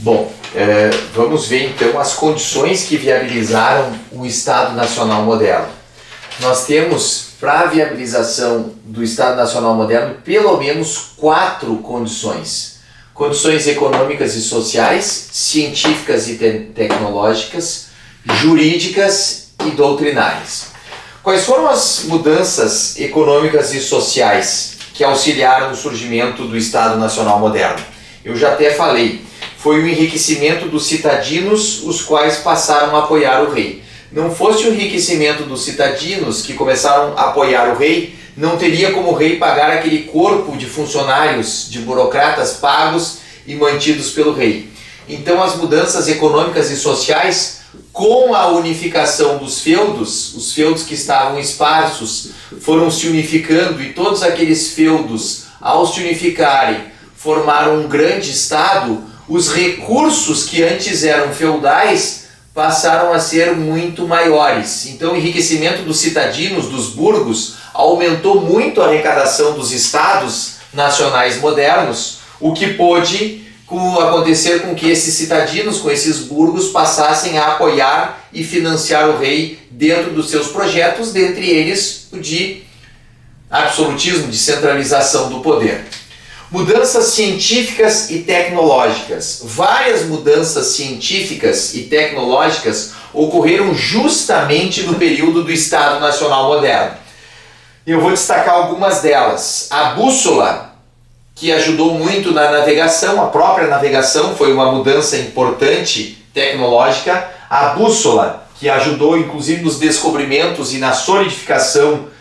Bom, vamos ver então as condições que viabilizaram o Estado Nacional Moderno. Nós temos, para a viabilização do Estado Nacional Moderno, pelo menos 4 condições. Condições econômicas e sociais, científicas e tecnológicas, jurídicas e doutrinárias. Quais foram as mudanças econômicas e sociais que auxiliaram o surgimento do Estado Nacional Moderno? Eu já até falei. Foi o enriquecimento dos citadinos, os quais passaram a apoiar o rei. Não fosse o enriquecimento dos citadinos que começaram a apoiar o rei, não teria como o rei pagar aquele corpo de funcionários, de burocratas pagos e mantidos pelo rei. Então as mudanças econômicas e sociais, com a unificação dos feudos, os feudos que estavam esparsos foram se unificando e todos aqueles feudos, ao se unificarem, formaram um grande estado. Os recursos que antes eram feudais passaram a ser muito maiores. Então o enriquecimento dos citadinos, dos burgos, aumentou muito a arrecadação dos estados nacionais modernos, o que pôde acontecer com que esses citadinos, com esses burgos, passassem a apoiar e financiar o rei dentro dos seus projetos, dentre eles o de absolutismo, de centralização do poder. Mudanças científicas e tecnológicas. Várias mudanças científicas e tecnológicas ocorreram justamente no período do Estado Nacional Moderno. Eu vou destacar algumas delas. A bússola, que ajudou muito na navegação, a própria navegação foi uma mudança importante tecnológica. A bússola, que ajudou inclusive nos descobrimentos e na solidificação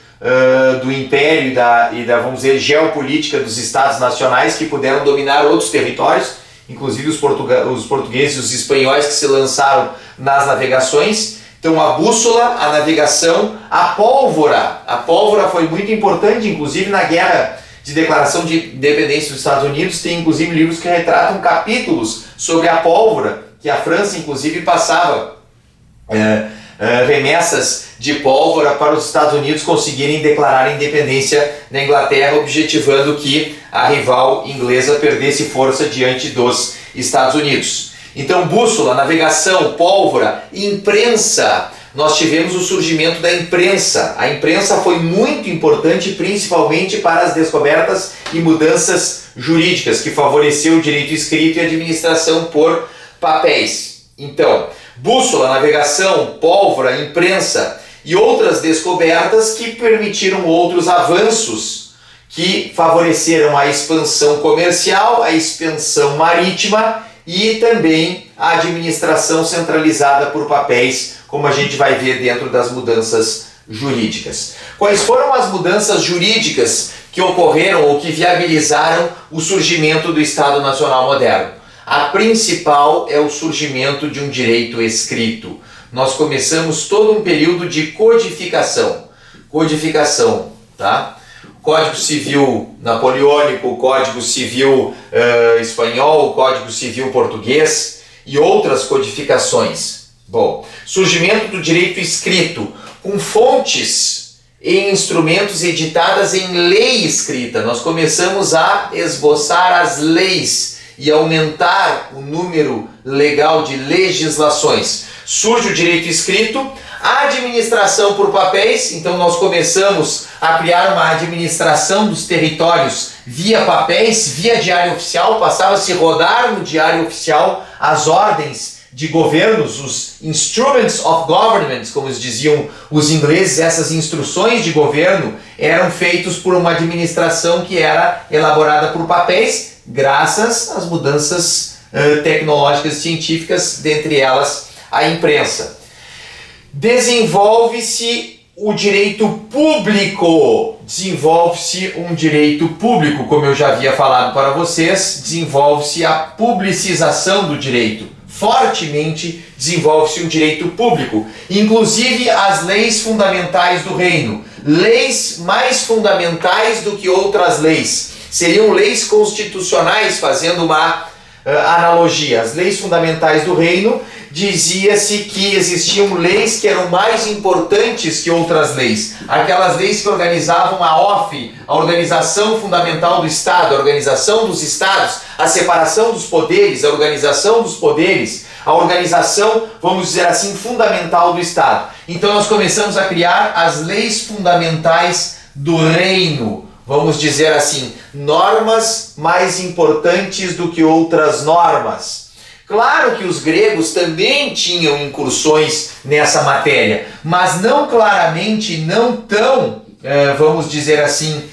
do império e da, vamos dizer, geopolítica dos estados nacionais, que puderam dominar outros territórios, inclusive os portugueses e os espanhóis que se lançaram nas navegações. Então a bússola, a navegação, a pólvora foi muito importante, inclusive na guerra de declaração de independência dos Estados Unidos, tem inclusive livros que retratam capítulos sobre a pólvora, que a França inclusive passava remessas de pólvora para os Estados Unidos conseguirem declarar a independência da Inglaterra, objetivando que a rival inglesa perdesse força diante dos Estados Unidos. Então, bússola, navegação, pólvora, imprensa. Nós tivemos o surgimento da imprensa. A imprensa foi muito importante, principalmente para as descobertas e mudanças jurídicas, que favoreceu o direito escrito e a administração por papéis. Então, bússola, navegação, pólvora, imprensa e outras descobertas que permitiram outros avanços que favoreceram a expansão comercial, a expansão marítima e também a administração centralizada por papéis, como a gente vai ver dentro das mudanças jurídicas. Quais foram as mudanças jurídicas que ocorreram ou que viabilizaram o surgimento do Estado Nacional Moderno? A principal é o surgimento de um direito escrito. Nós começamos todo um período de codificação. Tá? Código Civil napoleônico, Código Civil espanhol, Código Civil português e outras codificações. Bom, surgimento do direito escrito, com fontes e instrumentos editadas em lei escrita. Nós começamos a esboçar as leis e aumentar o número legal de legislações. Surge o direito escrito, a administração por papéis. Então nós começamos a criar uma administração dos territórios via papéis, via diário oficial. Passava a se rodar no diário oficial as ordens de governos, os instruments of government, como diziam os ingleses. Essas instruções de governo eram feitas por uma administração que era elaborada por papéis, graças às mudanças tecnológicas e científicas, dentre elas a imprensa. Desenvolve-se o direito público, como eu já havia falado para vocês, desenvolve-se a publicização do direito. Fortemente desenvolve-se um direito público, inclusive as leis fundamentais do reino, leis mais fundamentais do que outras leis, seriam leis constitucionais, fazendo uma analogia. As leis fundamentais do reino, dizia-se que existiam leis que eram mais importantes que outras leis. Aquelas leis que organizavam a OFE, a Organização Fundamental do Estado, a organização dos estados, a separação dos poderes, a organização dos poderes, a organização, vamos dizer assim, fundamental do Estado. Então nós começamos a criar as leis fundamentais do reino, vamos dizer assim, normas mais importantes do que outras normas. Claro que os gregos também tinham incursões nessa matéria, mas não claramente, não tão, vamos dizer assim,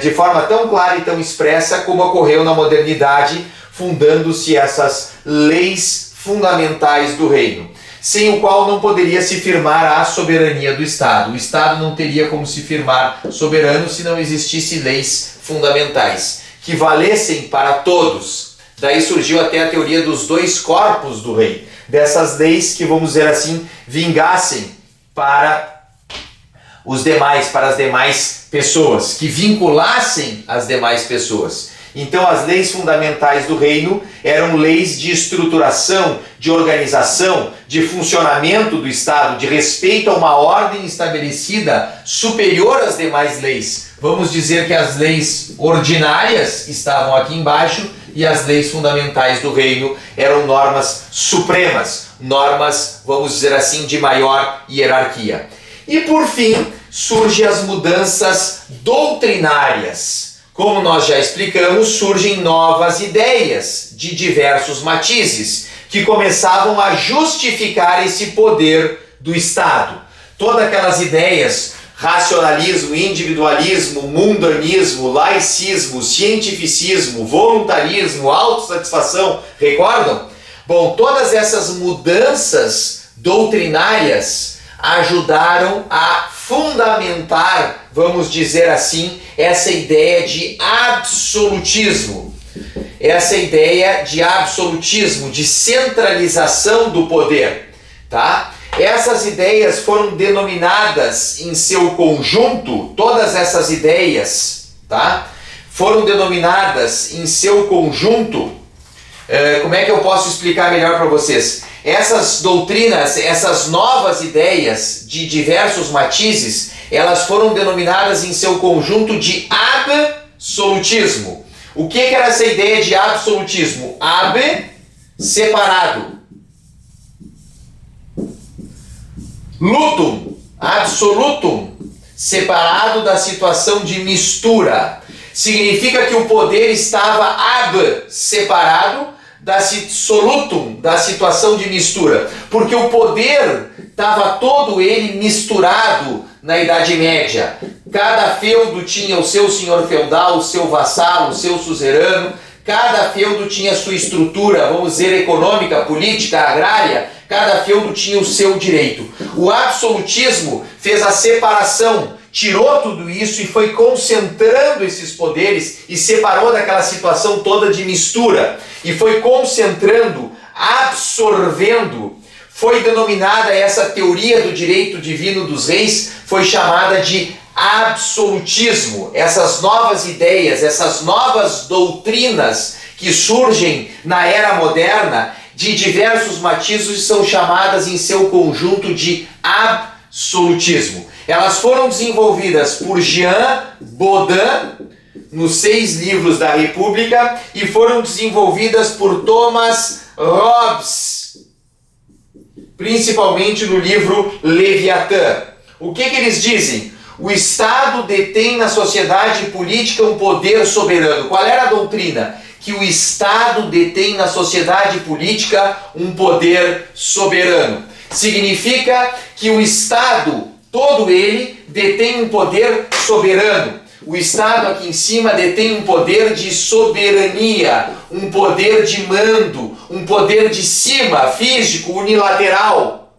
de forma tão clara e tão expressa como ocorreu na modernidade, fundando-se essas leis fundamentais do reino, sem o qual não poderia se firmar a soberania do Estado. O Estado não teria como se firmar soberano se não existisse leis fundamentais, que valessem para todos. Daí surgiu até a teoria dos dois corpos do rei, dessas leis que, vamos dizer assim, vingassem para os demais, para as demais pessoas, que vinculassem as demais pessoas. Então as leis fundamentais do reino eram leis de estruturação, de organização, de funcionamento do Estado, de respeito a uma ordem estabelecida superior às demais leis. Vamos dizer que as leis ordinárias estavam aqui embaixo e as leis fundamentais do reino eram normas supremas, normas, vamos dizer assim, de maior hierarquia. E por fim, surgem as mudanças doutrinárias. Como nós já explicamos, surgem novas ideias de diversos matizes que começavam a justificar esse poder do Estado. Todas aquelas ideias, racionalismo, individualismo, mundanismo, laicismo, cientificismo, voluntarismo, autossatisfação, recordam? Bom, todas essas mudanças doutrinárias ajudaram a fundamentar, vamos dizer assim, essa ideia de absolutismo. Essa ideia de absolutismo, de centralização do poder, tá? Essas ideias foram denominadas em seu conjunto, todas essas ideias, tá? Foram denominadas em seu conjunto, como é que eu posso explicar melhor para vocês? Essas doutrinas, essas novas ideias de diversos matizes, elas foram denominadas em seu conjunto de absolutismo. O que era essa ideia de absolutismo? Ab, separado. Lutum, absolutum, separado da situação de mistura. Significa que o poder estava ab, separado, da solutum, da situação de mistura, porque o poder estava todo ele misturado na Idade Média. Cada feudo tinha o seu senhor feudal, o seu vassalo, o seu suzerano, cada feudo tinha a sua estrutura, vamos dizer, econômica, política, agrária, cada feudo tinha o seu direito. O absolutismo fez a separação, tirou tudo isso e foi concentrando esses poderes e separou daquela situação toda de mistura e foi concentrando, absorvendo. Foi denominada essa teoria do direito divino dos reis, foi chamada de absolutismo. Essas novas ideias, essas novas doutrinas que surgem na era moderna de diversos matizes são chamadas em seu conjunto de absolutismo. Elas foram desenvolvidas por Jean Bodin nos 6 livros da República e foram desenvolvidas por Thomas Hobbes, principalmente no livro Leviatã. O que eles dizem? O Estado detém na sociedade política um poder soberano. Qual era a doutrina? Que o Estado detém na sociedade política um poder soberano. Significa que o Estado, todo ele, detém um poder soberano. O Estado aqui em cima detém um poder de soberania, um poder de mando, um poder de cima, físico, unilateral,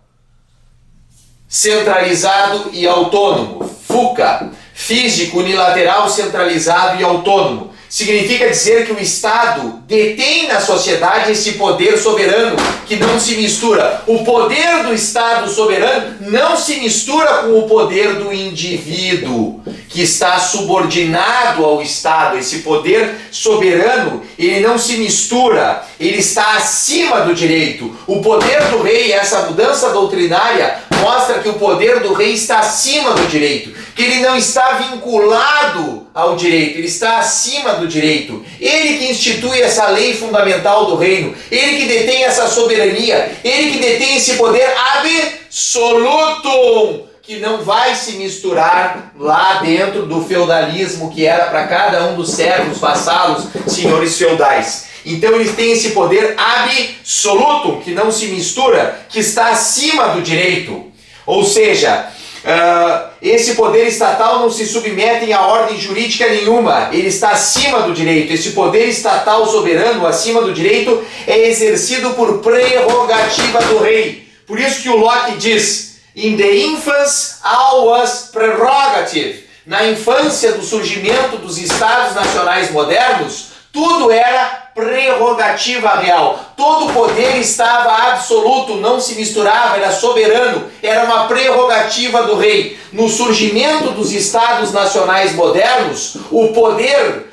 centralizado e autônomo. FUCA, físico, unilateral, centralizado e autônomo. significa dizer que o Estado detém na sociedade esse poder soberano que não se mistura. O poder do Estado soberano não se mistura com o poder do indivíduo que está subordinado ao Estado. Esse poder soberano, ele não se mistura, ele está acima do direito. O poder do rei, essa mudança doutrinária, mostra que o poder do rei está acima do direito, que ele não está vinculado ao direito, ele está acima do direito. Ele que institui essa lei fundamental do reino, ele que detém essa soberania, ele que detém esse poder absoluto, que não vai se misturar lá dentro do feudalismo que era para cada um dos servos, vassalos, senhores feudais. Então eles têm esse poder absoluto, que não se mistura, que está acima do direito. Ou seja, esse poder estatal não se submete a ordem jurídica nenhuma, ele está acima do direito. Esse poder estatal soberano, acima do direito, é exercido por prerrogativa do rei. Por isso que o Locke diz, in the infancy all was prerogative. Na infância do surgimento dos estados nacionais modernos, tudo era prerrogativa real. Todo o poder estava absoluto, não se misturava, era soberano, era uma prerrogativa do rei. No surgimento dos estados nacionais modernos, o poder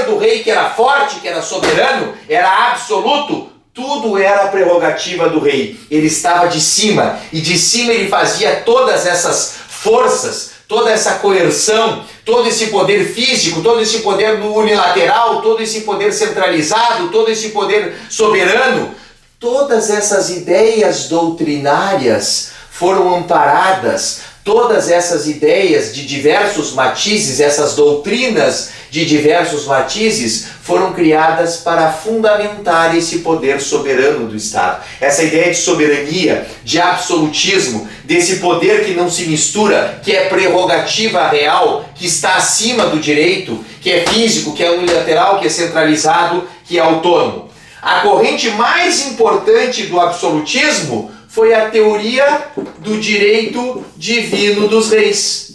do rei, que era forte, que era soberano, era absoluto. Tudo era prerrogativa do rei. Ele estava de cima, e de cima ele fazia todas essas forças, toda essa coerção, todo esse poder físico, todo esse poder unilateral, todo esse poder centralizado, todo esse poder soberano. Todas essas ideias doutrinárias foram amparadas, todas essas ideias de diversos matizes, essas doutrinas de diversos matizes, foram criadas para fundamentar esse poder soberano do Estado. Essa ideia de soberania, de absolutismo, desse poder que não se mistura, que é prerrogativa real, que está acima do direito, que é físico, que é unilateral, que é centralizado, que é autônomo. A corrente mais importante do absolutismo foi a teoria do direito divino dos reis.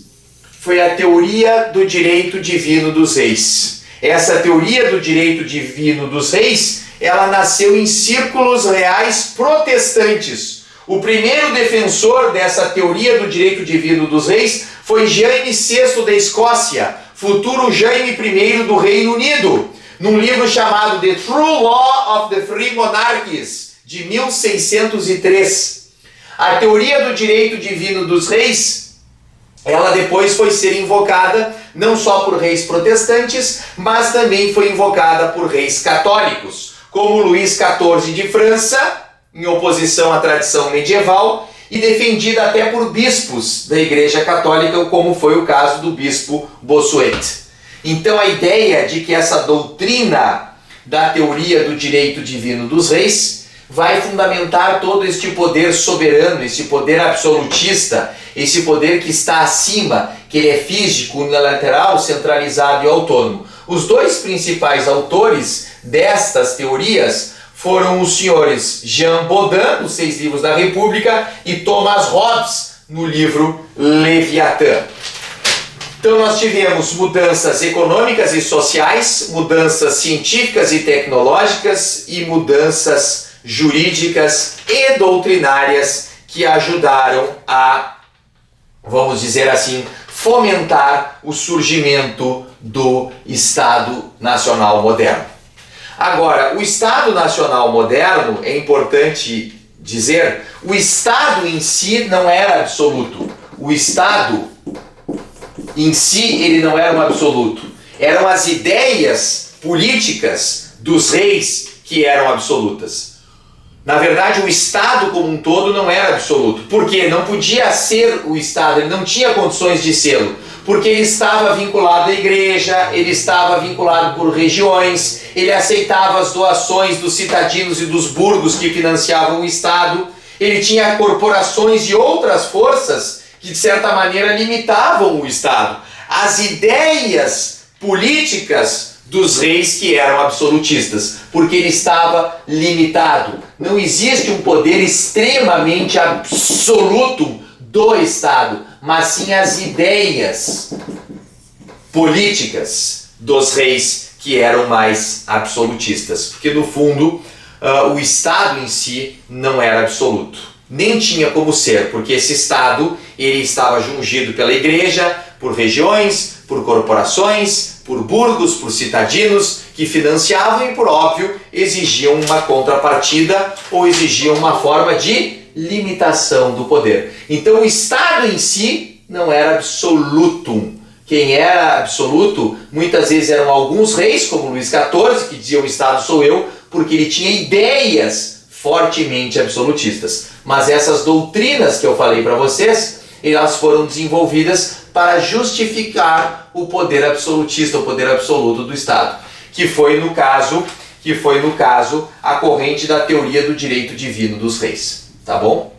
Foi a teoria do direito divino dos reis. Essa teoria do direito divino dos reis, ela nasceu em círculos reais protestantes. O primeiro defensor dessa teoria do direito divino dos reis foi Jaime VI da Escócia, futuro Jaime I do Reino Unido, num livro chamado The True Law of the Free Monarchies, de 1603. A teoria do direito divino dos reis, ela depois foi ser invocada não só por reis protestantes, mas também foi invocada por reis católicos, como Luís XIV de França, em oposição à tradição medieval, e defendida até por bispos da Igreja Católica, como foi o caso do bispo Bossuet. Então a ideia de que essa doutrina da teoria do direito divino dos reis vai fundamentar todo este poder soberano, esse poder absolutista, esse poder que está acima, que ele é físico, unilateral, centralizado e autônomo. Os dois principais autores destas teorias foram os senhores Jean Bodin, nos 6 livros da República, e Thomas Hobbes, no livro Leviatã. Então nós tivemos mudanças econômicas e sociais, mudanças científicas e tecnológicas e mudanças jurídicas e doutrinárias que ajudaram a, vamos dizer assim, fomentar o surgimento do Estado Nacional Moderno. Agora, o Estado Nacional Moderno, é importante dizer, o Estado em si não era absoluto. O Estado em si, ele não era um absoluto. Eram as ideias políticas dos reis que eram absolutas. Na verdade, o Estado como um todo não era absoluto. Por quê? Não podia ser o Estado, ele não tinha condições de sê-lo. Porque ele estava vinculado à igreja, ele estava vinculado por regiões, ele aceitava as doações dos cidadinos e dos burgos que financiavam o Estado, ele tinha corporações e outras forças que, de certa maneira, limitavam o Estado. As ideias políticas dos reis que eram absolutistas, porque ele estava limitado. Não existe um poder extremamente absoluto do Estado, mas sim as ideias políticas dos reis que eram mais absolutistas, porque no fundo o Estado em si não era absoluto, nem tinha como ser, porque esse Estado ele estava jungido pela igreja, por regiões, por corporações, por burgos, por citadinos que financiavam e, por óbvio, exigiam uma contrapartida ou exigiam uma forma de limitação do poder. Então o Estado em si não era absolutum. Quem era absoluto muitas vezes eram alguns reis, como Luís XIV, que dizia o Estado sou eu, porque ele tinha ideias fortemente absolutistas. Mas essas doutrinas que eu falei para vocês, elas foram desenvolvidas para justificar o poder absolutista, o poder absoluto do Estado, que foi no caso a corrente da teoria do direito divino dos reis, tá bom?